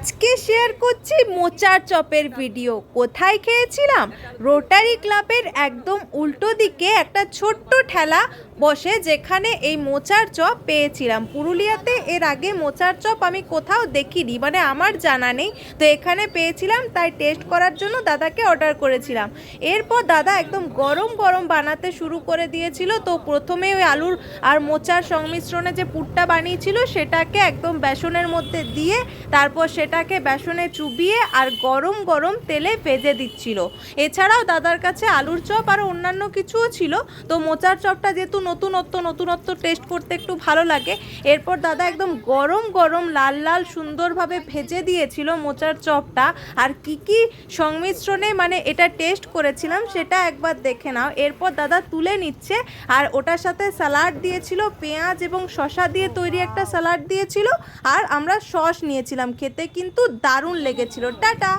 আজকে শেয়ার করছি মোচার চপের ভিডিও। কোথায় খেয়েছিলাম? রোটারি ক্লাবের একদম উল্টো দিকে একটা ছোট্ট ঠেলা বসে, যেখানে এই মোচার চপ পেয়েছিলাম। পুরুলিয়াতে এর আগে মোচার চপ আমি কোথাও দেখিনি, মানে আমার জানা নেই। তো এখানে পেয়েছিলাম, তাই টেস্ট করার জন্য দাদাকে অর্ডার করেছিলাম। এরপর দাদা একদম গরম গরম বানাতে শুরু করে দিয়েছিল। তো প্রথমে ওই আলুর আর মোচার সংমিশ্রণে যে পুরটা বানিয়েছিল সেটাকে একদম বেসনের মধ্যে দিয়ে তারপর সেটাকে বেসনে চুবিয়ে আর গরম গরম তেলে ভেজে দিচ্ছিল। এছাড়াও দাদার কাছে আলুর চপ আর অন্যান্য কিছুও ছিল। তো মোচার চপটা যেহেতু নতুনত্ব টেস্ট করতে একটু ভালো লাগে, এরপর দাদা একদম গরম গরম লাল লাল সুন্দরভাবে ভেজে দিয়েছিল মোচার চপটা। আর কি সংমিশ্রণে মানে এটা টেস্ট করেছিলাম সেটা একবার দেখে নাও। এরপর দাদা তুলে নিচ্ছে, আর ওটার সাথে স্যালাড দিয়েছিল, পেঁয়াজ এবং শসা দিয়ে তৈরি একটা স্যালাড দিয়েছিল, আর আমরা সস নিয়েছিলাম। খেতে কিন্তু দারুণ লেগেছিল। টাটা।